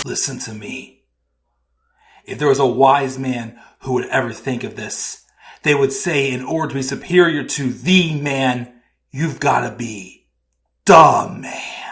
Listen to me. If there was a wise man who would ever think of this, they would say in order to be superior to the man, you've got to be the man.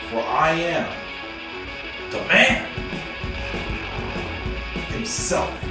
For I am the man himself.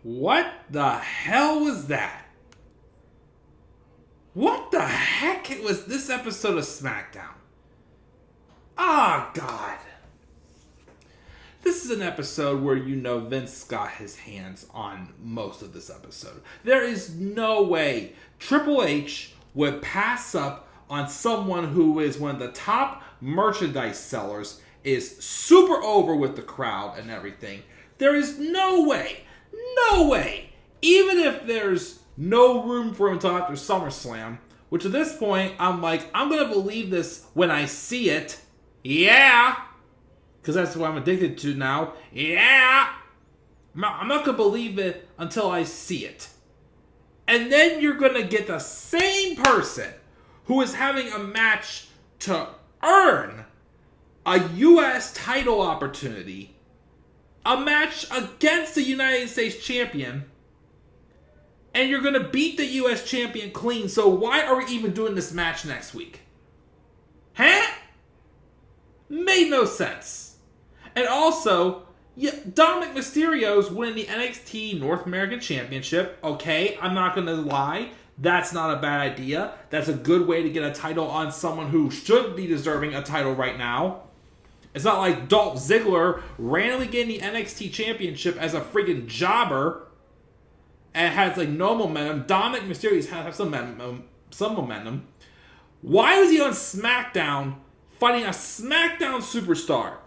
What the hell was that? What the heck was this episode of SmackDown? Ah, God. This is an episode where you know Vince got his hands on most of this episode. There is no way Triple H would pass up on someone who is one of the top merchandise sellers, is super over with the crowd and everything. There is no way, even if there's no room for him until after SummerSlam, which at this point, I'm like, I'm going to believe this when I see it. Yeah. Because that's what I'm addicted to now. Yeah. I'm not going to believe it until I see it. And then you're going to get the same person who is having a match to earn a U.S. title opportunity, a match against the United States champion, and you're going to beat the U.S. champion clean. So why are we even doing this match next week? Huh? Made no sense. And also, Dominik Mysterio's winning the NXT North American Championship. Okay, I'm not going to lie. That's not a bad idea. That's a good way to get a title on someone who should be deserving a title right now. It's not like Dolph Ziggler randomly getting the NXT Championship as a freaking jobber and has like no momentum. Dominik Mysterio has some momentum. Why was he on SmackDown fighting a SmackDown superstar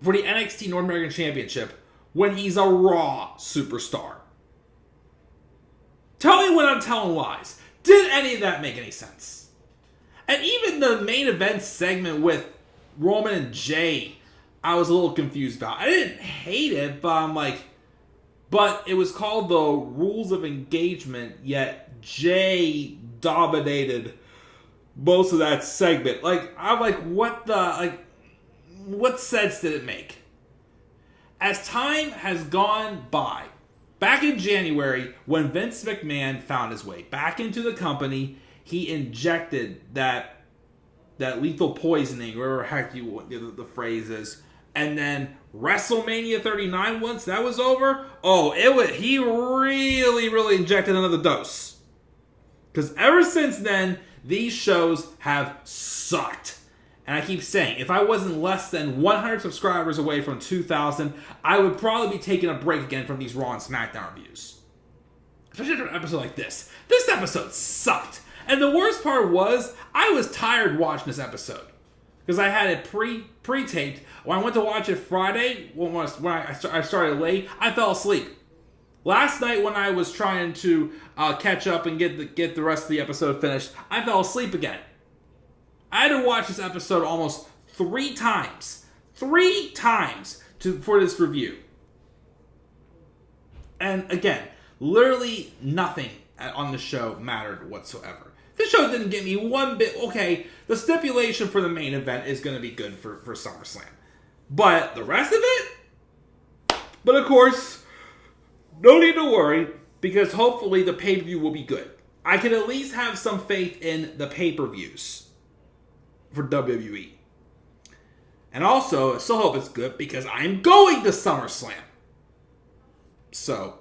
for the NXT North American Championship when he's a Raw superstar? Tell me when I'm telling lies. Did any of that make any sense? And even the main event segment with Roman and Jay, I was a little confused about. I didn't hate it, but I'm like, but it was called the Rules of Engagement, yet Jay dominated most of that segment. Like, I'm like, what sense did it make? As time has gone by, back in January, when Vince McMahon found his way back into the company, he injected that lethal poisoning, whatever heck the phrase is. And then WrestleMania 39, once that was over, he really injected another dose. Because ever since then, these shows have sucked. And I keep saying, if I wasn't less than 100 subscribers away from 2,000, I would probably be taking a break again from these Raw and SmackDown reviews. Especially after an episode like this. This episode sucked. And the worst part was, I was tired watching this episode. Because I had it pre-taped. When I went to watch it Friday, when I started late, I fell asleep. Last night when I was trying to catch up and get the rest of the episode finished, I fell asleep again. I had to watch this episode almost 3 times. 3 times for this review. And again, literally nothing on the show mattered whatsoever. This show didn't get me one bit. Okay, the stipulation for the main event is going to be good for SummerSlam. But the rest of it? But of course, no need to worry, because hopefully the pay-per-view will be good. I can at least have some faith in the pay-per-views for WWE. And also, I still hope it's good because I'm going to SummerSlam. So,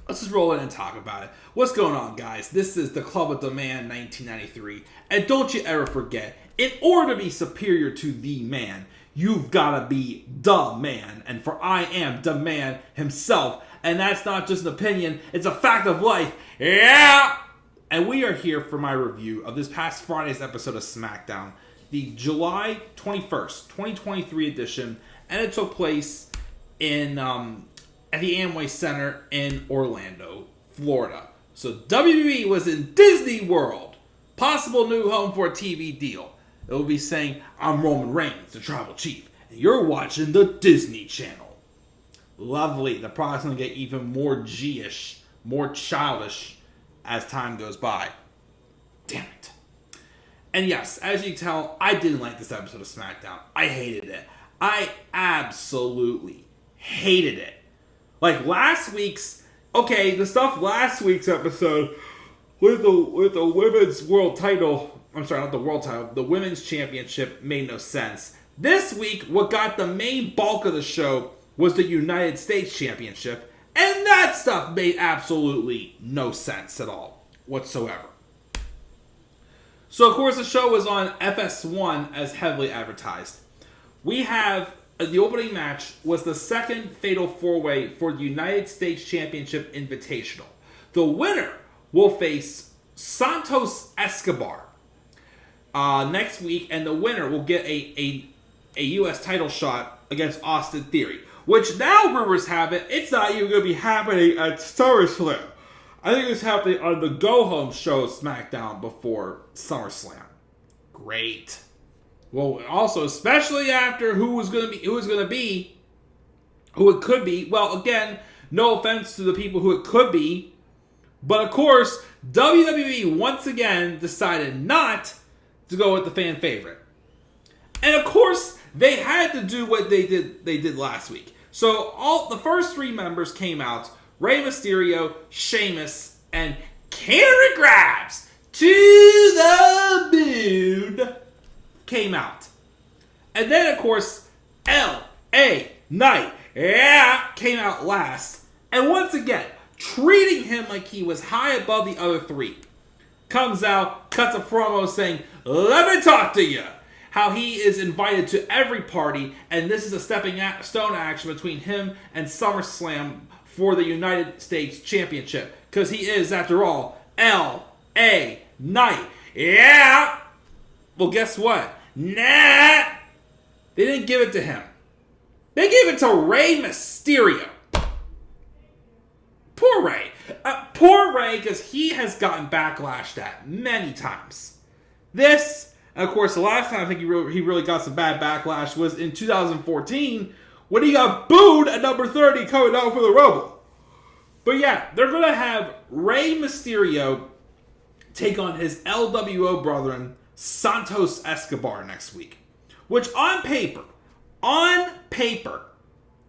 let's just roll in and talk about it. What's going on, guys? This is the Club of the Man 1993. And don't you ever forget, in order to be superior to the man, you've got to be the man. And for I am the man himself. And that's not just an opinion, it's a fact of life. Yeah! and we are here for my review of this past Friday's episode of SmackDown, the July 21st, 2023 edition, and it took place in at the Amway Center in Orlando, Florida. So WWE was in Disney World, possible new home for a TV deal. It will be saying, I'm Roman Reigns, the Tribal Chief, and you're watching the Disney Channel. Lovely. The product's going to get even more G-ish, more childish as time goes by. Damn it. And yes, as you can tell, I didn't like this episode of SmackDown. I hated it. I absolutely hated it. Like last week's, the stuff last week's episode with the women's world title, I'm sorry, not the world title, the women's championship made no sense. This week, what got the main bulk of the show was the United States Championship, and that stuff made absolutely no sense at all whatsoever. So, of course, the show was on FS1 as heavily advertised. We have, the opening match was the second Fatal 4-Way for the United States Championship Invitational. The winner will face Santos Escobar next week, and the winner will get a U.S. title shot against Austin Theory. Which now rumors have it, it's not even going to be happening at Summerslam. I think it's happening on the go-home show of SmackDown before SummerSlam. Great. Well, also, especially after who it could be. Well, again, no offense to the people who it could be. But of course, WWE once again decided not to go with the fan favorite. And of course, they had to do what they did last week. So all the first three members came out: Rey Mysterio, Sheamus, and Canada Grabs to the moon came out. And then, of course, L.A. Knight came out last. And once again, treating him like he was high above the other three. Comes out, cuts a promo saying, "Let me talk to you." How he is invited to every party, and this is a stepping stone action between him and SummerSlam for the United States Championship. Because he is, after all, L.A. Knight. Yeah! Well, guess what? Nah! They didn't give it to him. They gave it to Rey Mysterio. Poor Rey. Poor Rey, because he has gotten backlashed at many times. This... And of course, the last time I think he really got some bad backlash was in 2014 when he got booed at number 30 coming out for the Rumble. But yeah, they're going to have Rey Mysterio take on his LWO brethren, Santos Escobar, next week. Which on paper,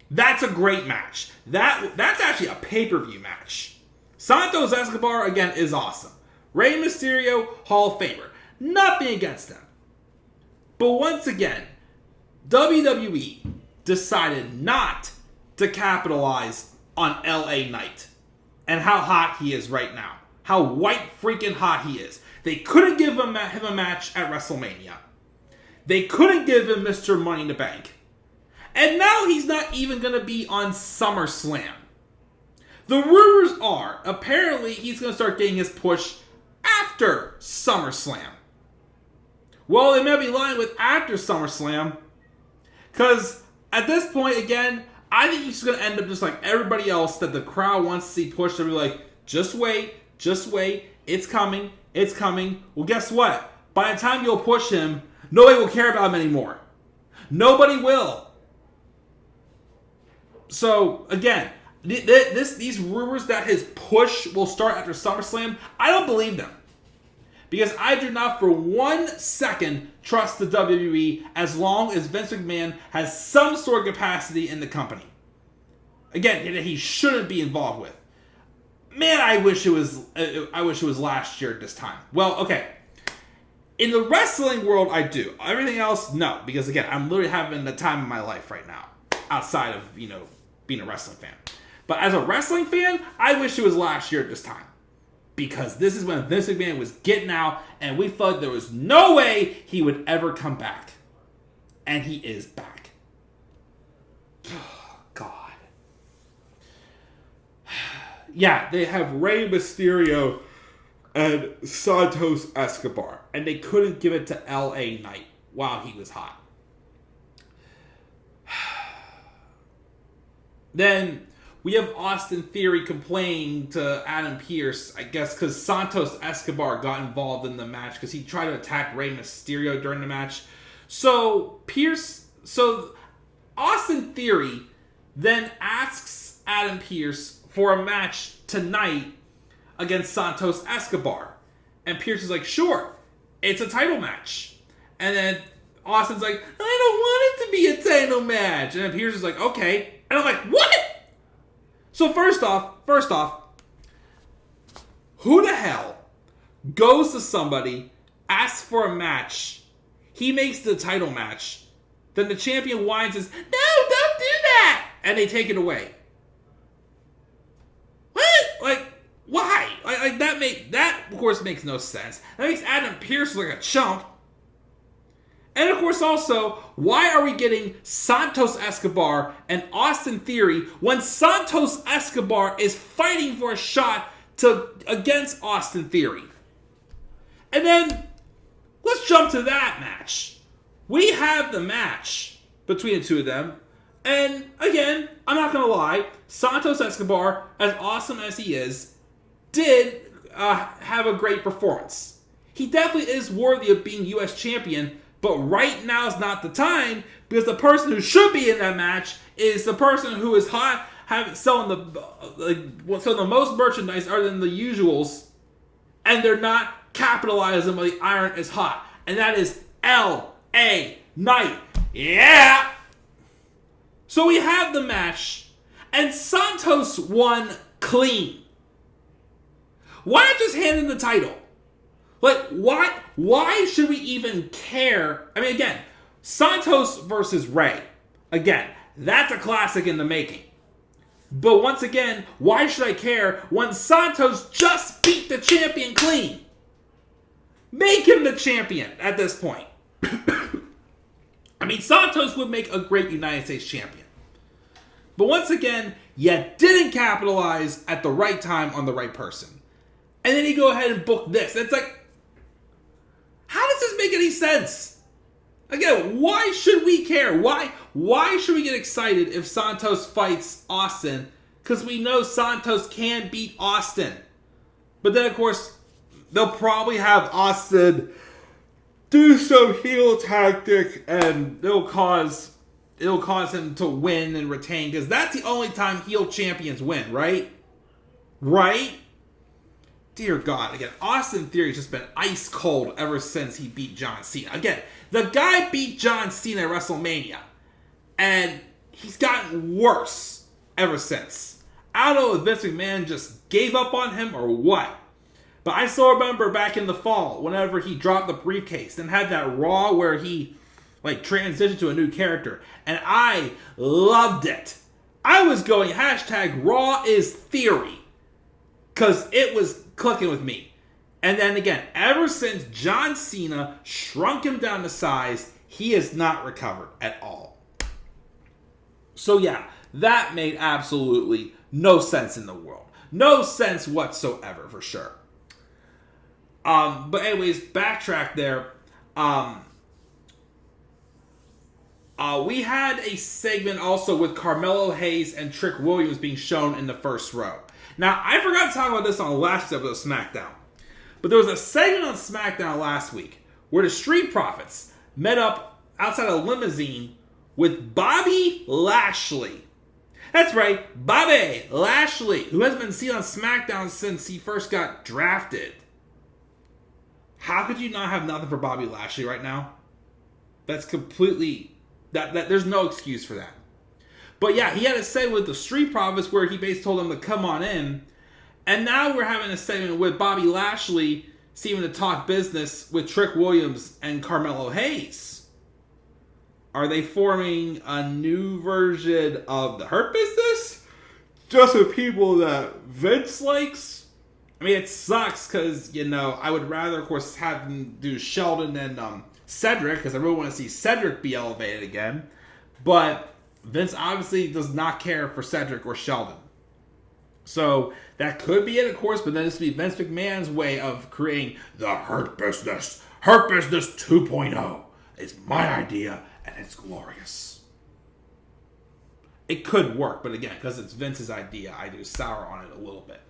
that's a great match. That's actually a pay-per-view match. Santos Escobar, again, is awesome. Rey Mysterio, Hall of Famer. Nothing against them. But once again, WWE decided not to capitalize on LA Knight and how hot he is right now. How white freaking hot he is. They couldn't give him a match at WrestleMania. They couldn't give him Mr. Money in the Bank. And now he's not even going to be on SummerSlam. The rumors are, apparently he's going to start getting his push after SummerSlam. Well, they may be lying with after SummerSlam. Because at this point, again, I think he's going to end up just like everybody else that the crowd wants to see pushed. They'll be like, just wait, it's coming. Well, guess what? By the time you'll push him, nobody will care about him anymore. Nobody will. So, again, these rumors that his push will start after SummerSlam, I don't believe them. Because I do not for 1 second trust the WWE as long as Vince McMahon has some sort of capacity in the company. Again, that he shouldn't be involved with. Man, I wish it was last year at this time. Well, okay. In the wrestling world, I do. Everything else, no. Because again, I'm literally having the time of my life right now. Outside of, being a wrestling fan. But as a wrestling fan, I wish it was last year at this time. Because this is when Vince McMahon was getting out, and we thought there was no way he would ever come back. And he is back. Oh, God. Yeah, they have Rey Mysterio and Santos Escobar. And they couldn't give it to L.A. Knight while he was hot. Then we have Austin Theory complaining to Adam Pearce, I guess, because Santos Escobar got involved in the match because he tried to attack Rey Mysterio during the match. So Austin Theory then asks Adam Pearce for a match tonight against Santos Escobar. And Pearce is like, sure, it's a title match. And then Austin's like, I don't want it to be a title match. And then Pearce is like, okay. And I'm like, what? So first off, who the hell goes to somebody, asks for a match, he makes the title match, then the champion whines and says, no, don't do that! And they take it away. What? Like, why? Like that of course makes no sense. That makes Adam Pearce look like a chump. And of course also, why are we getting Santos Escobar and Austin Theory when Santos Escobar is fighting for a shot against Austin Theory? And then, let's jump to that match. We have the match between the two of them. And again, I'm not going to lie, Santos Escobar, as awesome as he is, did have a great performance. He definitely is worthy of being U.S. champion. But right now is not the time because the person who should be in that match is the person who is hot, selling the most merchandise other than the usuals, and they're not capitalizing when the iron is hot, and that is L.A. Knight. Yeah. So we have the match, and Santos won clean. Why not just hand him the title? Like, why should we even care? I mean, again, Santos versus Rey. Again, that's a classic in the making. But once again, why should I care when Santos just beat the champion clean? Make him the champion at this point. I mean, Santos would make a great United States champion. But once again, you didn't capitalize at the right time on the right person. And then you go ahead and book this. It's like, how does this make any sense? Again, why should we care? Why should we get excited if Santos fights Austin? Because we know Santos can beat Austin. But then, of course, they'll probably have Austin do some heel tactic, and it'll cause him to win and retain. Because that's the only time heel champions win, right? Right? Dear God, again, Austin Theory's just been ice cold ever since he beat John Cena. Again, the guy beat John Cena at WrestleMania, and he's gotten worse ever since. I don't know if Vince McMahon just gave up on him or what, but I still remember back in the fall, whenever he dropped the briefcase and had that Raw where he transitioned to a new character, and I loved it. I was going hashtag Raw is Theory, because it was clicking with me. And then again, ever since John Cena shrunk him down to size, he has not recovered at all. So yeah, that made absolutely no sense in the world. No sense whatsoever, for sure. But anyways, backtrack there. We had a segment also with Carmelo Hayes and Trick Williams being shown in the first row. Now, I forgot to talk about this on the last episode of SmackDown. But there was a segment on SmackDown last week where the Street Profits met up outside a limousine with Bobby Lashley. That's right, Bobby Lashley, who hasn't been seen on SmackDown since he first got drafted. How could you not have nothing for Bobby Lashley right now? That's completely... there's no excuse for that. But yeah, he had a segment with the Street Profits where he basically told them to come on in. And now we're having a segment with Bobby Lashley seeming to talk business with Trick Williams and Carmelo Hayes. Are they forming a new version of the Hurt Business? Just with people that Vince likes? I mean, it sucks because, I would rather, of course, have them do Sheldon and Cedric, because I really want to see Cedric be elevated again. But Vince obviously does not care for Cedric or Sheldon. So that could be it, of course, but then this would be Vince McMahon's way of creating the Hurt Business. Hurt Business 2.0. It's my idea, and it's glorious. It could work, but again, because it's Vince's idea, I do sour on it a little bit.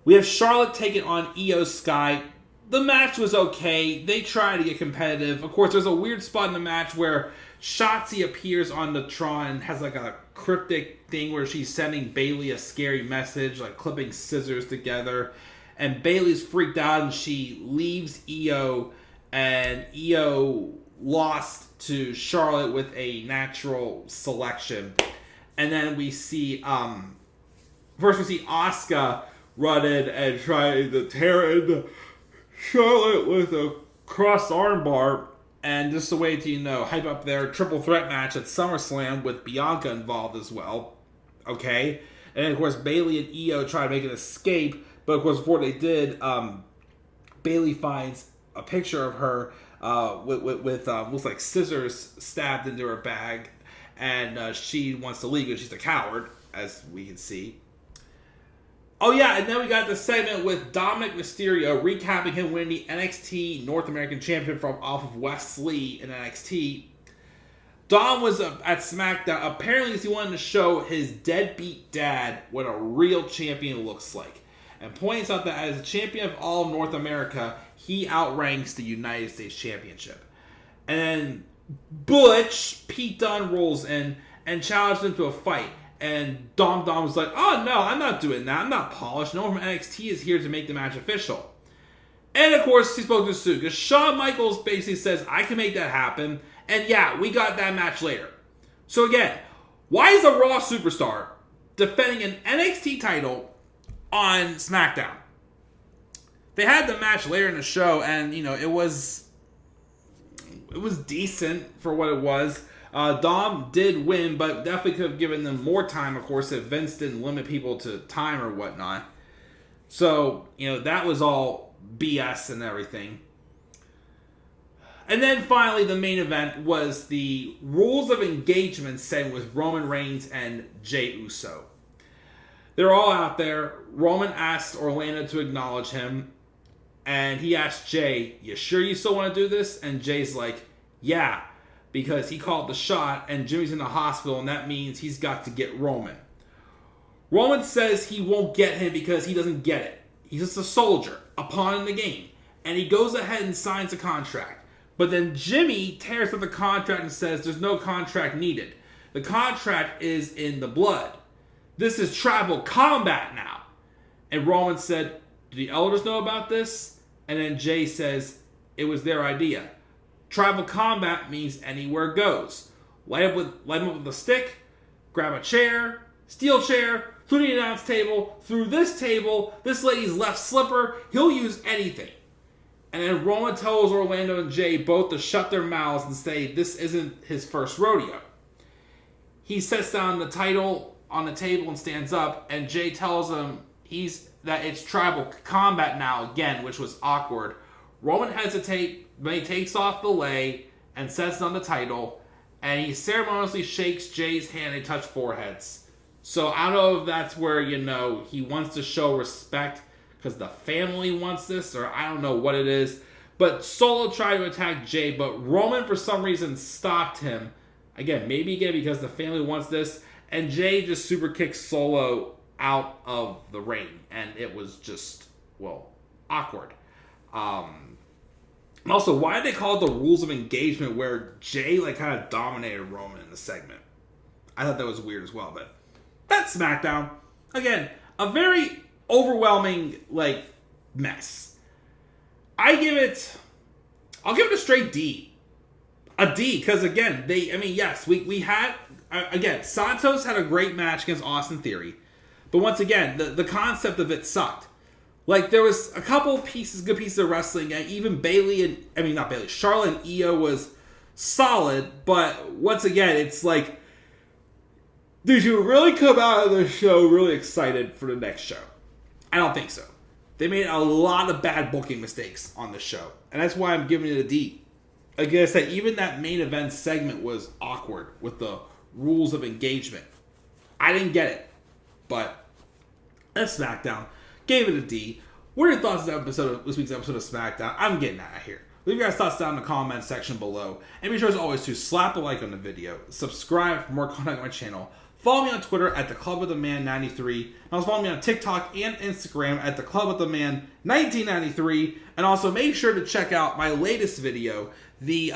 We have Charlotte taking on Io Sky. The match was okay. They tried to get competitive. Of course, there's a weird spot in the match where Shotzi appears on the Tron and has like a cryptic thing where she's sending Bayley a scary message, like clipping scissors together. And Bayley's freaked out and she leaves Io, and Io lost to Charlotte with a natural selection. And then we see, first we see Asuka run in and try to tear into Charlotte with a cross armbar. And just a way to, hype up their triple threat match at SummerSlam with Bianca involved as well. Okay? And then, of course, Bayley and Io try to make an escape. But, of course, before they did, Bayley finds a picture of her with looks like scissors stabbed into her bag. And she wants to leave because she's a coward, as we can see. Oh, yeah, and then we got the segment with Dominik Mysterio recapping him winning the NXT North American Championship off of Wes Lee in NXT. Dom was at SmackDown. Apparently, he wanted to show his deadbeat dad what a real champion looks like. And points out that as a champion of all of North America, he outranks the United States Championship. And then Butch, Pete Dunne, rolls in and challenged him to a fight. And Dom was like, oh, no, I'm not doing that. I'm not polished. No one from NXT is here to make the match official. And, of course, he spoke to Sue. Because Shawn Michaels basically says, I can make that happen. And, yeah, we got that match later. So, again, why is a Raw superstar defending an NXT title on SmackDown? They had the match later in the show, and, it was decent for what it was. Dom did win, but definitely could have given them more time, of course, if Vince didn't limit people to time or whatnot. So, that was all BS and everything. And then finally, the main event was the Rules of Engagement segment with Roman Reigns and Jey Uso. They're all out there. Roman asked Orlando to acknowledge him, and he asked Jey, you sure you still want to do this? And Jay's like, yeah. Because he called the shot and Jimmy's in the hospital, and that means he's got to get Roman. Roman says he won't get him because he doesn't get it. He's just a soldier, a pawn in the game. And he goes ahead and signs a contract. But then Jimmy tears up the contract and says there's no contract needed. The contract is in the blood. This is tribal combat now. And Roman said, do the elders know about this? And then Jey says, it was their idea. Tribal combat means anywhere goes. Light him up with a stick, grab a chair, steel chair, through the announce table, through this table, this lady's left slipper, he'll use anything. And then Roman tells Orlando and Jey both to shut their mouths and say this isn't his first rodeo. He sets down the title on the table and stands up, and Jey tells him that it's tribal combat now again, which was awkward. Roman hesitates, but he takes off the lei and sets on the title, and he ceremoniously shakes Jay's hand and they touch foreheads. So I don't know if that's where, he wants to show respect because the family wants this, or I don't know what it is. But Solo tried to attack Jey, but Roman for some reason stopped him. Again because the family wants this, and Jey just super kicks Solo out of the ring, and it was just, awkward. Also, why did they call it the Rules of Engagement where Jey kind of dominated Roman in the segment? I thought that was weird as well, but that's SmackDown. Again, a very overwhelming, mess. I'll give it a straight D. A D, because again, we had, Santos had a great match against Austin Theory, but once again, the concept of it sucked. There was a couple good pieces of wrestling, and even Charlotte and Io was solid, but once again, it's did you really come out of the show really excited for the next show? I don't think so. They made a lot of bad booking mistakes on the show, and that's why I'm giving it a D. Like I said, even that main event segment was awkward with the Rules of Engagement. I didn't get it, but at SmackDown. Gave it a D. What are your thoughts on this week's episode of SmackDown? I'm getting out of here. Leave your guys' thoughts down in the comment section below. And be sure as always to slap a like on the video. Subscribe for more content on my channel. Follow me on Twitter at TheClubWithTheMan93. And also follow me on TikTok and Instagram at TheClubWithTheMan1993. And also make sure to check out my latest video. It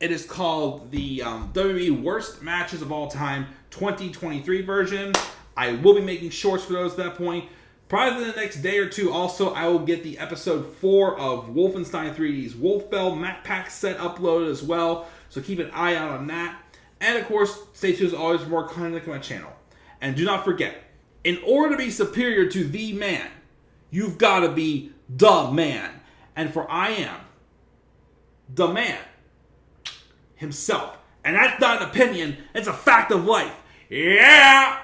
is called the WWE Worst Matches of All Time 2023 version. I will be making shorts for those at that point. Probably the next day or two, also, I will get the episode 4 of Wolfenstein 3D's Wolf Bell map pack set uploaded as well. So keep an eye out on that. And of course, stay tuned as always for more content on my channel. And do not forget, in order to be superior to the man, you've got to be the man. And for I am the man himself. And that's not an opinion, it's a fact of life. Yeah!